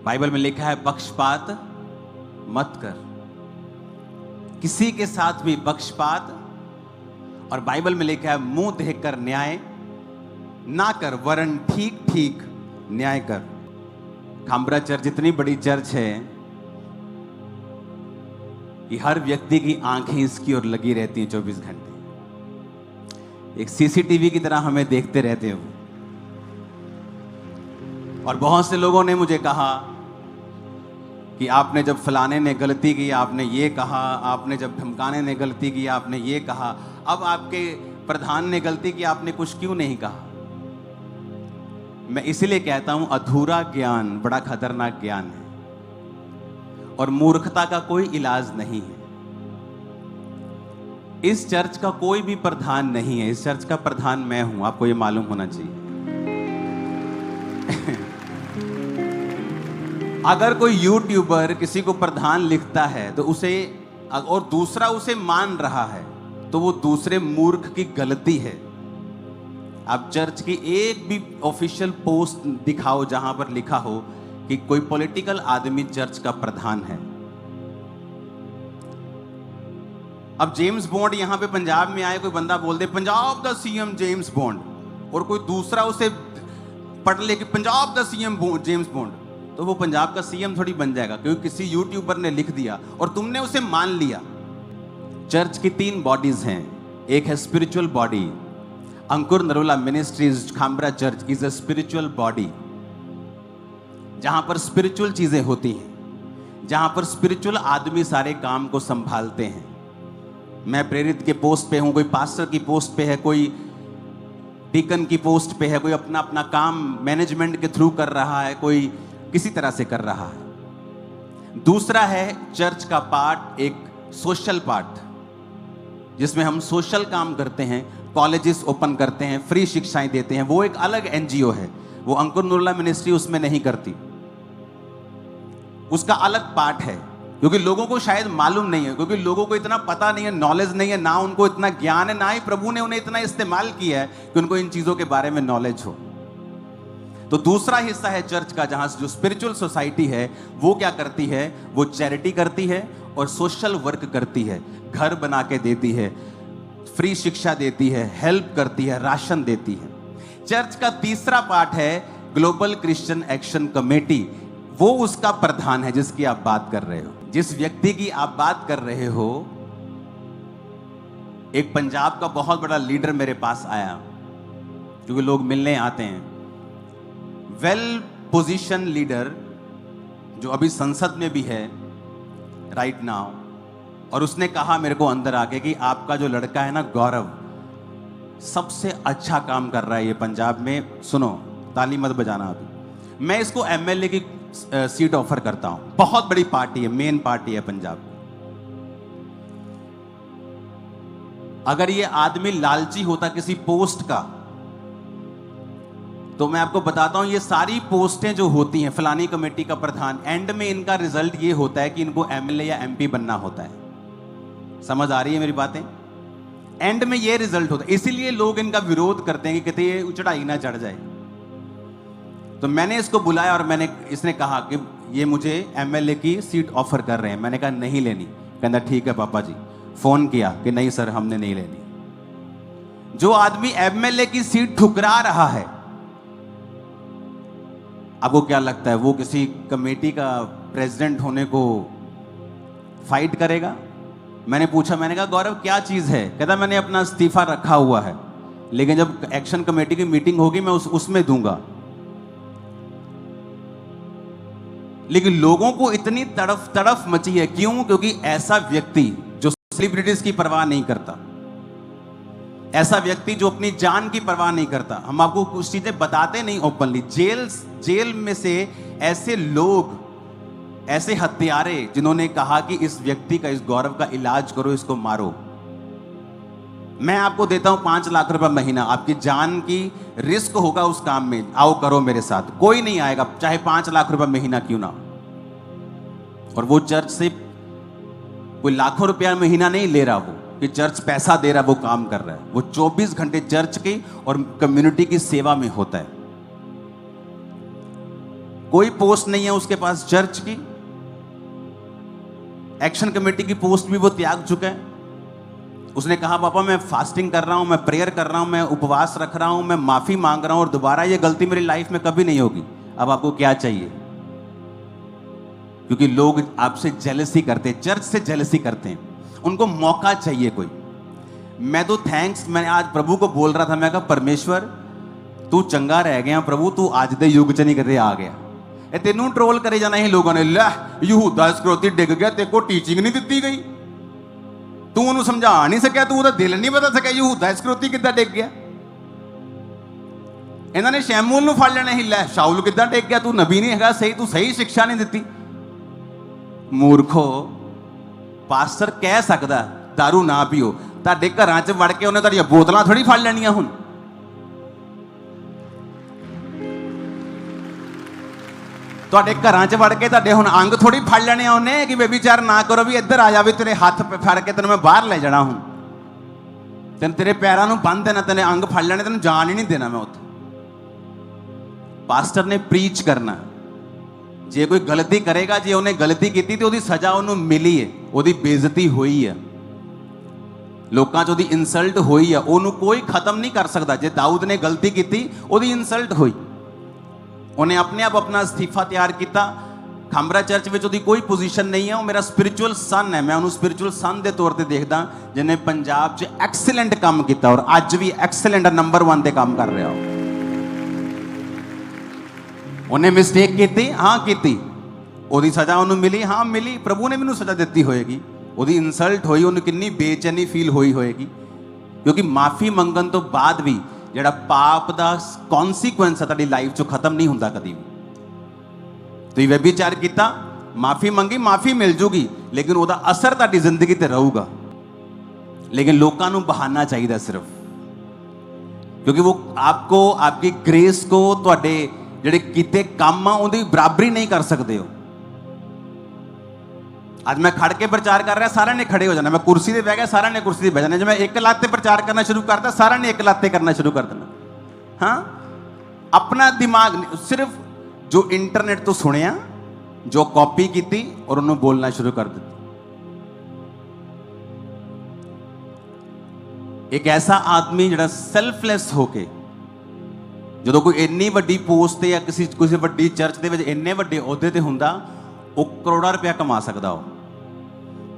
Bible में लिखा है पक्षपात मत कर, किसी के साथ भी पक्षपात। और बाइबल में लिखा है मुंह देखकर न्याय ना कर, वरन ठीक ठीक न्याय कर। खामरा चर्च इतनी बड़ी चर्च है कि हर व्यक्ति की आंखें इसकी ओर लगी रहती हैं 24 घंटे, एक सीसीटीवी की तरह हमें देखते रहते हैं। और बहुत से लोगों ने मुझे कहा कि आपने जब फलाने ने गलती की आपने ये कहा, आपने जब ढमकाने ने गलती की आपने ये कहा, अब आपके प्रधान ने गलती की आपने कुछ क्यों नहीं कहा। मैं इसीलिए कहता हूं अधूरा ज्ञान बड़ा खतरनाक ज्ञान है और मूर्खता का कोई इलाज नहीं है। इस चर्च का कोई भी प्रधान नहीं है, इस चर्च का प्रधान मैं हूं, आपको ये मालूम होना चाहिए। अगर कोई यूट्यूबर किसी को प्रधान लिखता है तो उसे, और दूसरा उसे मान रहा है, तो वो दूसरे मूर्ख की गलती है। आप चर्च की एक भी ऑफिशियल पोस्ट दिखाओ जहां पर लिखा हो कि कोई पॉलिटिकल आदमी चर्च का प्रधान है। अब जेम्स बॉन्ड यहां पे पंजाब में आए, कोई बंदा बोल दे Punjab the CM James Bond, और कोई दूसरा उसे पढ़ ले कि Punjab the CM James Bond, तो वो पंजाब का सीएम थोड़ी बन जाएगा क्योंकि किसी यूट्यूबर ने लिख दिया और तुमने उसे मान लिया। चर्च की 3 बॉडीज हैं। एक है spiritual body. Ankur Narola ministries Khamra church is a spiritual body, जहां पर स्पिरिचुअल चीजें होती हैं, जहां पर स्पिरिचुअल आदमी सारे काम को संभालते हैं। मैं प्रेरित के पोस्ट पे हूं, कोई पास्टर की पोस्ट पे है, कोई डीकन की पोस्ट पे है, कोई अपना अपना काम मैनेजमेंट के थ्रू कर रहा है, कोई किसी तरह से कर रहा है। दूसरा है चर्च का पार्ट, एक सोशल पार्ट, जिसमें हम सोशल काम करते हैं, कॉलेजेस ओपन करते हैं, फ्री शिक्षाएं देते हैं। वो एक अलग एनजीओ है, वो अंकुर नरोला मिनिस्ट्री उसमें नहीं करती, उसका अलग पार्ट है। क्योंकि लोगों को शायद मालूम नहीं है, क्योंकि लोगों को इतना पता नहीं है, नॉलेज नहीं है, ना उनको इतना ज्ञान है, ना ही प्रभु ने उन्हें इतना इस्तेमाल किया है कि उनको इन चीजों के बारे में नॉलेज हो। तो दूसरा हिस्सा है चर्च का, जहां जो स्पिरिचुअल सोसाइटी है वो क्या करती है, वो चैरिटी करती है और सोशल वर्क करती है, घर बना के देती है, फ्री शिक्षा देती है, हेल्प करती है, राशन देती है। चर्च का तीसरा पार्ट है ग्लोबल क्रिश्चियन एक्शन कमेटी, वो उसका प्रधान है जिसकी आप बात कर रहे हो, जिस व्यक्ति की आप बात कर रहे हो। एक पंजाब का बहुत बड़ा लीडर मेरे पास आया, क्योंकि लोग मिलने आते हैं, वेल पोजीशन लीडर जो अभी संसद में भी है राइट नाउ, और उसने कहा मेरे को अंदर आके कि आपका जो लड़का है ना गौरव, सबसे अच्छा काम कर रहा है ये पंजाब में। सुनो, ताली मत बजाना अभी, मैं इसको एमएलए की सीट ऑफर करता हूं। बहुत बड़ी पार्टी है, मेन पार्टी है पंजाब की। अगर ये आदमी लालची होता किसी पोस्ट का, तो मैं आपको बताता हूं, ये सारी पोस्टें जो होती हैं, फलानी कमेटी का प्रधान, एंड में इनका रिजल्ट ये होता है कि इनको एमएलए या एमपी बनना होता है। समझ आ रही है मेरी बातें? एंड में ये रिजल्ट होता है, इसीलिए लोग इनका विरोध करते हैं कि कहते ये चढ़ाई ना चढ़ जाए। तो मैंने इसको बुलाया और इसने कहा कि ये मुझे एमएलए की सीट ऑफर कर रहे हैं। मैंने कहा नहीं लेनी। कहता ठीक है पापा जी। फोन किया कि नहीं सर हमने नहीं लेनी। जो आदमी एमएलए की सीट ठुकरा रहा है, आपको क्या लगता है वो किसी कमेटी का प्रेसिडेंट होने को फाइट करेगा? मैंने पूछा, मैंने कहा गौरव क्या चीज है? कहता मैंने अपना इस्तीफा रखा हुआ है, लेकिन जब एक्शन कमेटी की मीटिंग होगी मैं उसमें दूंगा। लेकिन लोगों को इतनी तड़फ मची है, क्यों? क्योंकि ऐसा व्यक्ति जो सेलिब्रिटीज की परवाह नहीं करता, ऐसा व्यक्ति जो अपनी जान की परवाह नहीं करता, हम आपको कुछ चीजें बताते नहीं ओपनली। जेल में से ऐसे लोग, ऐसे हत्यारे जिन्होंने कहा कि इस व्यक्ति का, इस गौरव का इलाज करो, इसको मारो। मैं आपको देता हूं 5 लाख रुपए महीना, आपकी जान की रिस्क होगा उस काम में, आओ करो मेरे साथ। कोई नहीं आएगा, चाहे 5 लाख रुपए महीना क्यों ना। और वो चर्च से कोई लाखों रुपया महीना नहीं ले रहा, वो कि चर्च पैसा दे रहा, वो काम कर रहा है। वो 24 घंटे चर्च की और कम्युनिटी की सेवा में होता है। कोई पोस्ट नहीं है उसके पास चर्च की, एक्शन कमेटी की पोस्ट भी वो त्याग चुका है। उसने कहा पापा मैं फास्टिंग कर रहा हूं, मैं प्रेयर कर रहा हूं, मैं उपवास रख रहा हूं, मैं माफी मांग रहा हूं और दोबारा ये गलती मेरी लाइफ में कभी नहीं होगी। अब आपको क्या चाहिए? क्योंकि लोग आपसे जेलसी करते हैं, चर्च से जेलसी करते हैं, उनको मौका चाहिए कोई। मैं तो मैं आज प्रभु को बोल रहा था, मैं कहा परमेश्वर तू चंगा रह गया प्रभु, तू आज दे युग च नहीं करे आ गया। ए तेनू ट्रोल करे जाना ही लोगों ने, लै यहूदा इस्करियोती डिग गया, तेरे को टीचिंग नहीं दी गई, तू उन्हें समझा नहीं सकिया, तू उहदा दिल नहीं बदल सकिया, यहूदा इस्करियोती किद्दां डिग गया। इन्होंने शैमूल नूं फड़ लेना ही, लै शाऊल किद्दां डिग गया, तू नबी नहीं हैगा सही, तू सही शिक्षा नहीं दी। मूर्खो, पास्टर कह सकदा दारू ना पीओ, ਤੁਹਾਡੇ ਘਰਾਂ 'ਚ ਵੜ ਕੇ ਉਹਨੇ ਤੁਹਾਡੀਆਂ ਬੋਤਲਾਂ ਥੋੜੀ ਫੜ ਲੈਣੀਆਂ। ਹੁਣ ਤੁਹਾਡੇ ਘਰਾਂ 'ਚ ਵੜ ਕੇ ਤੁਹਾਡੇ ਹੁਣ ਅੰਗ ਥੋੜੀ ਫੜ ਲੈਣੇ ਆ ਉਹਨੇ ਕਿ ਬੇਬੀਚਾਰ ਨਾ ਕਰੋ, ਵੀ ਇੱਧਰ ਆ ਜਾ, ਵੀ ਤੇਰੇ ਹੱਥ ਫੜ ਕੇ ਤੈਨੂੰ ਮੈਂ ਬਾਹਰ ਲੈ ਜਾਣਾ, ਹੁਣ ਤੈਨੂੰ ਤੇਰੇ ਪੈਰਾਂ ਨੂੰ ਬੰਨ੍ਹ ਦੇਣਾ, ਤੈਨੇ ਅੰਗ ਫੜ ਲੈਣੇ, ਤੈਨੂੰ ਜਾਣ ਹੀ ਨਹੀਂ ਦੇਣਾ ਮੈਂ ਉੱਥੇ। ਪਾਸਟਰ ਨੇ ਪ੍ਰੀਚ ਕਰਨਾ, ਜੇ ਕੋਈ ਗਲਤੀ ਕਰੇਗਾ, ਜੇ ਉਹਨੇ ਗਲਤੀ ਕੀਤੀ ਤੇ ਉਹਦੀ ਸਜ਼ਾ ਉਹਨੂੰ ਮਿਲੀ ਹੈ, ਉਹਦੀ ਬੇਇੱਜ਼ਤੀ ਹੋਈ ਹੈ, ਲੋਕਾਂ 'ਚ ਉਹਦੀ ਇਨਸਲਟ ਹੋਈ ਆ, ਉਹਨੂੰ ਕੋਈ ਖਤਮ ਨਹੀਂ ਕਰ ਸਕਦਾ। ਜੇ ਦਾਊਦ ਨੇ ਗਲਤੀ ਕੀਤੀ, ਉਹਦੀ ਇਨਸਲਟ ਹੋਈ, ਉਹਨੇ ਆਪਣੇ ਆਪ ਆਪਣਾ ਅਸਤੀਫਾ ਤਿਆਰ ਕੀਤਾ। ਖਾਂਬਰਾ ਚਰਚ ਵਿੱਚ ਉਹਦੀ ਕੋਈ ਪੋਜੀਸ਼ਨ ਨਹੀਂ ਹੈ, ਉਹ ਮੇਰਾ ਸਪਿਰਿਚੁਅਲ ਸਨ ਹੈ, ਮੈਂ ਉਹਨੂੰ ਸਪਿਰਿਚੁਅਲ ਸਨ ਦੇ ਤੌਰ ਤੇ ਦੇਖਦਾ, ਜਿਹਨੇ ਪੰਜਾਬ 'ਚ ਐਕਸਲੈਂਟ ਕੰਮ ਕੀਤਾ ਔਰ ਅੱਜ ਵੀ ਐਕਸਲੈਂਟ ਨੰਬਰ 1 ਤੇ ਕੰਮ ਕਰ ਰਿਹਾ। ਉਹਨੇ ਮਿਸਟੇਕ ਕੀਤੀ, ਹਾਂ ਕੀਤੀ, ਉਹਦੀ ਸਜ਼ਾ ਉਹਨੂੰ ਮਿਲੀ, ਹਾਂ ਮਿਲੀ, ਪ੍ਰਭੂ ਨੇ ਮੈਨੂੰ ਸਜ਼ਾ ਦਿੱਤੀ ਹੋਏਗੀ। ਉਹਦੀ ਇਨਸਲਟ ਹੋਈ, ਉਹਨੂੰ ਕਿੰਨੀ ਬੇਚੈਨੀ ਫੀਲ ਹੋਈ ਹੋਏਗੀ, ਕਿਉਂਕਿ ਮਾਫੀ ਮੰਗਣ ਤੋਂ ਬਾਅਦ ਵੀ ਜਿਹੜਾ ਪਾਪ ਦਾ ਕੌਨਸੀਕੁਐਂਸ ਹੈ ਤੁਹਾਡੀ ਲਾਈਫ 'ਚੋਂ ਖਤਮ ਨਹੀਂ ਹੁੰਦਾ ਕਦੀ ਵੀ। ਤੁਸੀਂ ਵਿਚਾਰ ਕੀਤਾ, ਮਾਫੀ ਮੰਗੀ, ਮਾਫੀ ਮਿਲ ਜੂਗੀ, ਲੇਕਿਨ ਉਹਦਾ ਅਸਰ ਤੁਹਾਡੀ ਜ਼ਿੰਦਗੀ ਤੇ ਰਹੂਗਾ। ਲੇਕਿਨ ਲੋਕਾਂ ਨੂੰ ਬਹਾਨਾ ਚਾਹੀਦਾ ਸਿਰਫ, ਕਿਉਂਕਿ ਉਹ ਆਪਕੋ ਆਪਕੀ ਗ੍ਰੇਸ ਕੋ ਤੁਹਾਡੇ ਜਿਹੜੇ ਕੀਤੇ ਕੰਮ ਆ ਉਹਦੀ ਬਰਾਬਰੀ ਨਹੀਂ ਕਰ ਸਕਦੇ ਹੋ। ਅੱਜ ਮੈਂ ਖੜ ਕੇ ਪ੍ਰਚਾਰ ਕਰ ਰਿਹਾ, ਸਾਰਿਆਂ ਨੇ ਖੜੇ ਹੋ ਜਾਣਾ, ਮੈਂ ਕੁਰਸੀ ਤੇ ਬਹਿ ਗਿਆ, ਸਾਰਿਆਂ ਨੇ ਕੁਰਸੀ ਤੇ ਬਹਿ ਜਾਣਾ। ਜੇ ਮੈਂ ਇੱਕ ਲੱਤ ਤੇ ਪ੍ਰਚਾਰ ਕਰਨਾ ਸ਼ੁਰੂ ਕਰਦਾ, ਸਾਰਿਆਂ ਨੇ ਇੱਕ ਲੱਤ ਤੇ ਕਰਨਾ ਸ਼ੁਰੂ ਕਰ ਦੇਣਾ। ਹਾਂ, ਆਪਣਾ ਦਿਮਾਗ ਸਿਰਫ ਜੋ ਇੰਟਰਨੈਟ ਤੋਂ ਸੁਣਿਆ, ਜੋ ਕਾਪੀ ਕੀਤੀ ਔਰ ਉਹਨੂੰ ਬੋਲਣਾ ਸ਼ੁਰੂ ਕਰ ਦਿੱਤਾ। ਇੱਕ ਐਸਾ ਆਦਮੀ ਜਿਹੜਾ ਸੈਲਫਲੈਸ ਹੋ ਕੇ, ਜਦੋਂ ਕੋਈ ਇੰਨੀ ਵੱਡੀ ਪੋਸਟ ਤੇ ਜਾਂ ਕਿਸੇ ਵੱਡੀ ਚਰਚ ਦੇ ਵਿੱਚ ਇੰਨੇ ਵੱਡੇ ਅਹੁਦੇ ਤੇ ਹੁੰਦਾ, ਉਹ ਕਰੋੜਾਂ ਰੁਪਇਆ ਕਮਾ ਸਕਦਾ। ਉਹ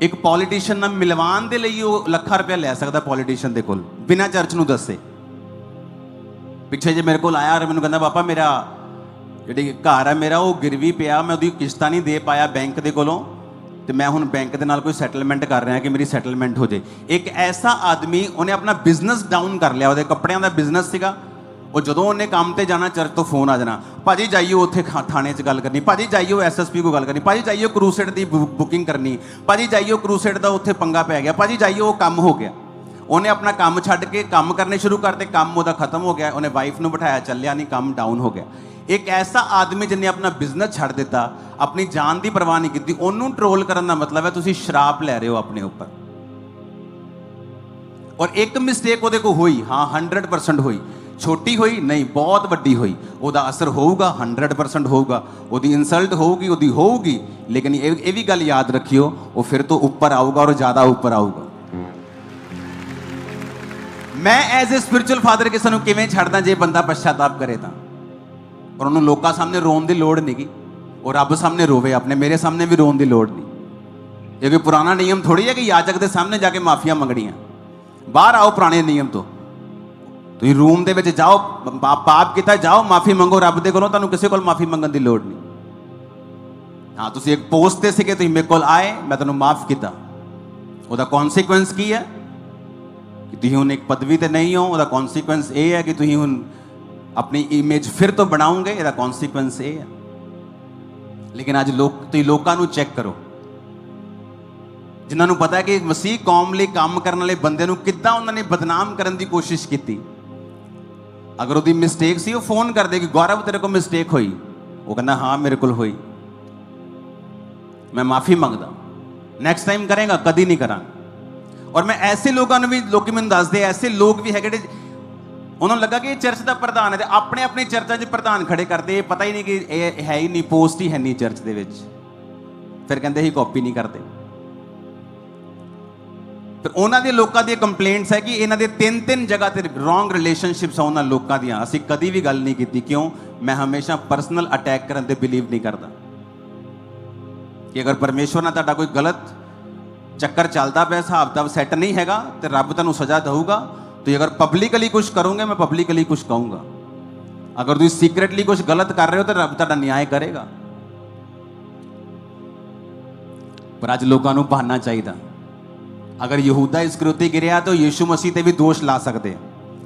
ਇੱਕ ਪੋਲੀਟੀਸ਼ੀਅਨ ਨਾਲ ਮਿਲਵਾਉਣ ਦੇ ਲਈ ਉਹ ਲੱਖਾਂ ਰੁਪਇਆ ਲੈ ਸਕਦਾ ਪੋਲੀਟੀਸ਼ੀਅਨ ਦੇ ਕੋਲ, ਬਿਨਾਂ ਚਰਚ ਨੂੰ ਦੱਸੇ। ਪਿੱਛੇ ਜੇ ਮੇਰੇ ਕੋਲ ਆਇਆ ਔਰ ਮੈਨੂੰ ਕਹਿੰਦਾ ਪਾਪਾ ਮੇਰਾ ਜਿਹੜੀ ਘਰ ਹੈ ਮੇਰਾ ਉਹ ਗਿਰਵੀ ਪਿਆ, ਮੈਂ ਉਹਦੀ ਕਿਸ਼ਤਾਂ ਨਹੀਂ ਦੇ ਪਾਇਆ ਬੈਂਕ ਦੇ ਕੋਲੋਂ, ਤੇ ਮੈਂ ਹੁਣ ਬੈਂਕ ਦੇ ਨਾਲ ਕੋਈ ਸੈਟਲਮੈਂਟ ਕਰ ਰਿਹਾ ਕਿ ਮੇਰੀ ਸੈਟਲਮੈਂਟ ਹੋ ਜੇ। ਇੱਕ ਐਸਾ ਆਦਮੀ, ਉਹਨੇ ਆਪਣਾ ਬਿਜ਼ਨਸ ਡਾਊਨ ਕਰ ਲਿਆ, ਉਹਦੇ ਕੱਪੜਿਆਂ ਦਾ ਬਿਜ਼ਨਸ ਸੀਗਾ। ਉਹ ਜਦੋਂ ਉਹਨੇ ਕੰਮ ਤੇ ਜਾਣਾ, ਚਰਚ ਤੋਂ ਫੋਨ ਆ ਜਾਣਾ, ਭਾਜੀ ਜਾਈਏ ਉੱਥੇ ਥਾਣੇ 'ਚ ਗੱਲ ਕਰਨੀ, ਭਾਜੀ ਜਾਈਏ SSP ਕੋਲ ਗੱਲ ਕਰਨੀ, ਭਾਜੀ ਜਾਈਏ ਕਰੂਸੇਡ ਦੀ ਬੁਕਿੰਗ ਕਰਨੀ, ਭਾਜੀ ਜਾਈਏ ਕਰੂਸੇਡ ਦਾ ਉੱਥੇ ਪੰਗਾ ਪੈ ਗਿਆ, ਭਾਜੀ ਜਾਈਏ ਉਹ ਕੰਮ ਹੋ ਗਿਆ। ਉਹਨੇ ਆਪਣਾ ਕੰਮ ਛੱਡ ਕੇ ਕੰਮ ਕਰਨੇ ਸ਼ੁਰੂ ਕਰਤੇ, ਕੰਮ ਉਹਦਾ ਖਤਮ ਹੋ ਗਿਆ, ਉਹਨੇ ਵਾਈਫ ਨੂੰ ਬਿਠਾਇਆ, ਚੱਲਿਆ ਨਹੀਂ, ਕੰਮ ਡਾਊਨ ਹੋ ਗਿਆ। ਇੱਕ ਐਸਾ ਆਦਮੀ ਜਿਹਨੇ ਆਪਣਾ ਬਿਜ਼ਨਸ ਛੱਡ ਦਿੱਤਾ, ਆਪਣੀ ਜਾਨ ਦੀ ਪਰਵਾਹ ਨਹੀਂ ਕੀਤੀ, ਉਹਨੂੰ ਟਰੋਲ ਕਰਨ ਦਾ ਮਤਲਬ ਹੈ ਤੁਸੀਂ ਸ਼ਰਾਪ ਲੈ ਰਹੇ ਹੋ ਆਪਣੇ ਉੱਪਰ। ਔਰ ਇੱਕ ਮਿਸਟੇਕ ਉਹਦੇ ਕੋਲ ਹੋਈ, ਹਾਂ 100% ਹੋਈ, ਛੋਟੀ ਹੋਈ ਨਹੀਂ, ਬਹੁਤ ਵੱਡੀ ਹੋਈ, ਉਹਦਾ ਅਸਰ ਹੋਊਗਾ, 100% ਹੋਊਗਾ। ਉਹਦੀ ਇਨਸਲਟ ਹੋਊਗੀ, ਲੇਕਿਨ ਇਹ ਵੀ ਗੱਲ ਯਾਦ ਰੱਖਿਓ, ਉਹ ਫਿਰ ਤੋਂ ਉੱਪਰ ਆਊਗਾ ਔਰ ਜ਼ਿਆਦਾ ਉੱਪਰ ਆਊਗਾ। ਮੈਂ ਐਜ਼ ਅ ਸਪਿਰਿਚੁਅਲ ਫਾਦਰ ਕਿਸੇ ਨੂੰ ਕਿਵੇਂ ਛੱਡਦਾ ਜੇ ਬੰਦਾ ਪਛਤਾਪ ਕਰੇ ਤਾਂ, ਔਰ ਉਹਨੂੰ ਲੋਕਾਂ ਸਾਹਮਣੇ ਰੋਣ ਦੀ ਲੋੜ ਨਹੀਂਗੀ, ਉਹ ਰੱਬ ਸਾਹਮਣੇ ਰੋਵੇ, ਆਪਣੇ ਮੇਰੇ ਸਾਹਮਣੇ ਵੀ ਰੋਣ ਦੀ ਲੋੜ ਨਹੀਂ। ਇਹ ਕੋਈ ਪੁਰਾਣਾ ਨਿਯਮ ਥੋੜੀ ਹੈ ਕਿ ਯਾਜਕ ਦੇ ਸਾਹਮਣੇ ਜਾ ਕੇ ਮਾਫੀਆਂ ਮੰਗਣੀਆਂ। ਬਾਹਰ ਆਓ ਪੁਰਾਣੇ ਨਿਯਮ ਤੋਂ, ਤੁਸੀਂ ਰੂਮ ਦੇ ਵਿੱਚ ਜਾਓ, ਪਾਪ ਕੀਤਾ ਜਾਓ, ਮਾਫੀ ਮੰਗੋ ਰੱਬ ਦੇ ਕੋਲੋਂ, ਤੁਹਾਨੂੰ ਕਿਸੇ ਕੋਲ ਮਾਫੀ ਮੰਗਣ ਦੀ ਲੋੜ ਨਹੀਂ। ਹਾਂ, ਤੁਸੀਂ ਇੱਕ ਪੋਸਟ ਤੇ ਸੀਗੇ, ਤੁਸੀਂ ਮੇਰੇ ਕੋਲ ਆਏ, ਮੈਂ ਤੁਹਾਨੂੰ ਮਾਫ ਕੀਤਾ, ਉਹਦਾ ਕੌਨਸੀਕੁਐਂਸ ਕੀ ਹੈ ਕਿ ਤੁਸੀਂ ਹੁਣ ਇੱਕ ਪਦਵੀ ਤੇ ਨਹੀਂ ਹੋ, ਉਹਦਾ ਕੌਨਸੀਕੁਐਂਸ ਇਹ ਹੈ ਕਿ ਤੁਸੀਂ ਹੁਣ ਆਪਣੀ ਇਮੇਜ ਫਿਰ ਤੋਂ ਬਣਾਓਗੇ, ਇਹਦਾ ਕੌਨਸੀਕੁਐਂਸ ਇਹ ਹੈ। ਲੇਕਿਨ ਅੱਜ ਤੁਸੀਂ ਲੋਕਾਂ ਨੂੰ ਚੈੱਕ ਕਰੋ, ਜਿਨ੍ਹਾਂ ਨੂੰ ਪਤਾ ਹੈ ਕਿ ਮਸੀਹ ਕੌਮ ਲਈ ਕੰਮ ਕਰਨ ਵਾਲੇ ਬੰਦੇ ਨੂੰ ਕਿੱਦਾਂ ਉਹਨਾਂ ਨੇ ਬਦਨਾਮ ਕਰਨ ਦੀ ਕੋਸ਼ਿਸ਼ ਕੀਤੀ। ਅਗਰ ਉਹਦੀ ਮਿਸਟੇਕ ਸੀ, ਉਹ ਫੋਨ ਕਰਦੇ ਕਿ ਗੌਰਵ ਤੇਰੇ ਕੋਲ ਮਿਸਟੇਕ ਹੋਈ, ਉਹ ਕਹਿੰਦਾ ਹਾਂ ਮੇਰੇ ਕੋਲ ਹੋਈ, ਮੈਂ ਮਾਫੀ ਮੰਗਦਾ, ਨੈਕਸਟ ਟਾਈਮ ਕਰੇਗਾ, ਕਦੀ ਨਹੀਂ ਕਰਾਂਗਾ। ਔਰ ਮੈਂ ਐਸੇ ਲੋਕਾਂ ਨੂੰ ਵੀ, ਲੋਕੀ ਮੈਨੂੰ ਦੱਸਦੇ ਐਸੇ ਲੋਕ ਵੀ ਹੈਗੇ उन्होंने लगा कि ये चर्च का प्रधान है, अपने अपनी चर्चा च प्रधान खड़े करते, ये पता ही नहीं कि ये है ही नहीं, पोस्ट ही है नहीं चर्च के विच। फिर कहते ही कॉपी नहीं करते। फिर उन्होंने दे लोगों दी कंप्लेंट्स है कि इन्होंने 3-3 जगह ते रॉन्ग रिलेशनशिप्स उन्होंने लोगों दी, असीं कदी भी गल नहीं की। क्यों? मैं हमेशा पर्सनल अटैक करने ते बिलीव नहीं करता कि अगर परमेश्वर ने तुहाडा कोई गलत चक्कर चलता पे, हिसाब किताब सैट नहीं हैगा, तो रब तुहानूं सज़ा देऊगा। तो अगर पब्लिकली कुछ करोगे, मैं पब्लिकली कुछ कहूँगा। अगर तुम सीक्रेटली कुछ गलत कर रहे हो, तो रब तुहाडा न्याय करेगा। पर अज लोगों को बहाना चाहिए। अगर यहूदा इस्करियोती गिरिया तो यीशु मसीह ते भी दोष ला सकते।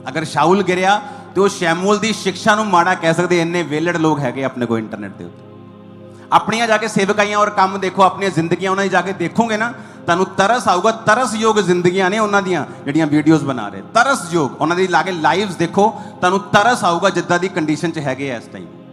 अगर शाउल गिरिया तो वो शैमूल की शिक्षा नूं माड़ा कह सकते। इन्ने वेलड़ लोग है अपने को इंटरनेट के उत्ते। अपनियां जाके सेवकाइयां और काम देखो, अपनी जिंदगियां उन्होंने जाके देखोगे ना, तुहानूं तरस आऊगा। तरस योग जिंदगियां ने उन्हां दियां जिहड़ियां वीडियोस बना रहे, तरस योग उन्हां दी लाके लाइव्स देखो, तुहानूं तरस आऊगा जिद्दां दी कंडीशन च हैगे इस टाइम।